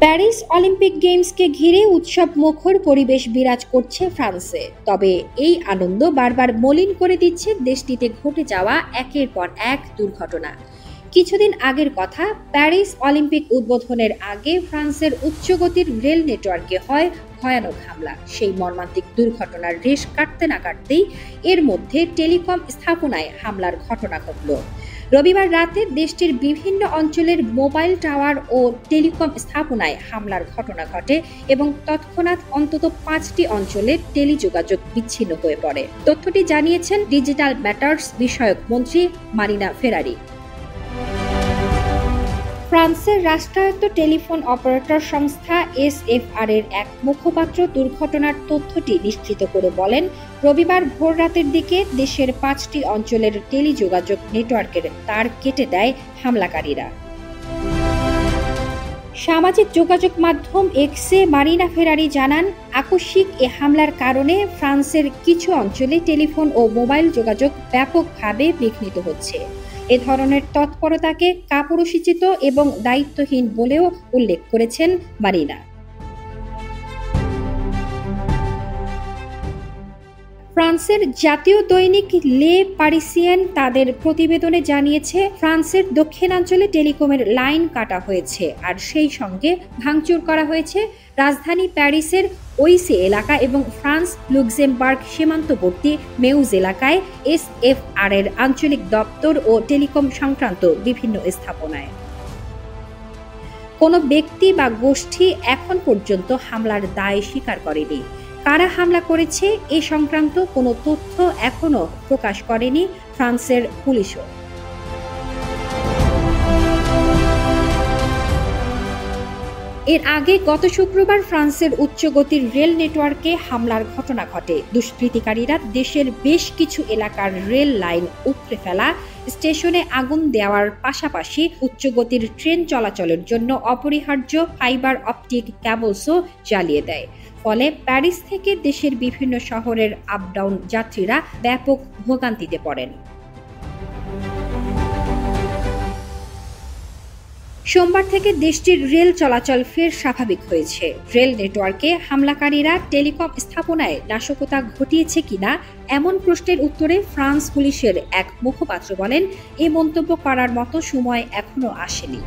Paris Olympic গেমসকে ঘিরে উৎসব মুখর পরিবেশ বিরাজ করছে ফ্রান্সে। তবে এই আনন্দ বারবার মলিন করে দিচ্ছে দেশটিতে ঘটে যাওয়া একের পর এক দুর্ঘটনা। কিছুদিন আগের কথা, প্যারিস অলিম্পিক উদ্বোধনের আগে ফ্রান্সের উচ্চগতির রেল নেটওয়ার্কে হয় ভয়ানক হামলা। সেই মর্মান্তিক দুর্ঘটনার রেশ কাটতে না কাটতেই এর মধ্যে টেলিকম স্থাপনায় হামলার ঘটনা ঘটল। রবিবার রাতে দেশটির বিভিন্ন অঞ্চলের মোবাইল টাওয়ার ও টেলিকম স্থাপনায় হামলার ঘটনা ঘটে এবং তৎক্ষণাৎ অন্তত 5টি অঞ্চলে টেলিযোগাযোগ বিচ্ছিন্ন হয়ে পড়ে। তথ্যটি জানিয়েছেন ডিজিটাল ম্যাটার্স বিষয়ক মন্ত্রী মারিনা ফেরারি। ফ্রান্সের রাষ্ট্রায়ত্ত টেলিফোন অপারেটর সংস্থা SFR এর এক মুখপাত্র দুর্ঘটনার তথ্যটি নিশ্চিত করে বলেন, রবিবার ভোর রাতের দিকে দেশের 5টি অঞ্চলের টেলিযোগাযোগ নেটওয়ার্কের তার কেটে দেয় হামলাকারীরা। সামাজিক যোগাযোগ মাধ্যম এক্সে মারিনা ফেরারি জানান, আকস্মিক এ হামলার কারণে ফ্রান্সের কিছু অঞ্চলে টেলিফোন ও মোবাইল যোগাযোগ ব্যাপকভাবে বিঘ্নিত হচ্ছে। এ ধরনের তৎপরতাকে কাপুরুষোচিত এবং দায়িত্বহীন বলেও উল্লেখ করেছেন মারিনা। ফ্রান্সের জাতীয় দৈনিক লে পারিসিয়ান তাদের প্রতিবেদনে জানিয়েছে, ফ্রান্সের দক্ষিণাঞ্চলে টেলিকমের লাইন কাটা হয়েছে, আর সেই সঙ্গে ভাঙচুর করা হয়েছে রাজধানী প্যারিসের ওইসে এলাকা এবং ফ্রান্স লুক্সেমবার্গ সীমান্তবর্তী মেউজ এলাকায় SFR এর আঞ্চলিক দপ্তর ও টেলিকম সংক্রান্ত বিভিন্ন স্থাপনায়। কোনো ব্যক্তি বা গোষ্ঠী এখন পর্যন্ত হামলার দায় স্বীকার করেনি। কারা হামলা করেছে এ সংক্রান্ত কোনো তথ্য এখনো প্রকাশ করেনি ফ্রান্সের পুলিশও। এর আগে গত শুক্রবার ফ্রান্সের উচ্চগতির রেল নেটওয়ার্কে হামলার ঘটনা ঘটে। দুষ্কৃতিকারীরা দেশের বেশ কিছু এলাকার রেল লাইন উপড়ে ফেলা, স্টেশনে আগুন দেওয়ার পাশাপাশি উচ্চগতির ট্রেন চলাচলের জন্য অপরিহার্য ফাইবার অপটিক কেবলসও জ্বালিয়ে দেয়। ফলে প্যারিস থেকে দেশের বিভিন্ন শহরের আপ-ডাউন যাত্রীরা ব্যাপক ভোগান্তিতে পড়েন। সোমবার থেকে দেশটির রেল চলাচল ফের স্বাভাবিক হয়েছে। রেল নেটওয়ার্কে হামলাকারীরা টেলিকম স্থাপনায় নাশকতা ঘটিয়েছে কিনা এমন প্রশ্নের উত্তরে ফ্রান্স পুলিশের এক মুখপাত্র বলেন, এ মন্তব্য করার মতো সময় এখনো আসেনি।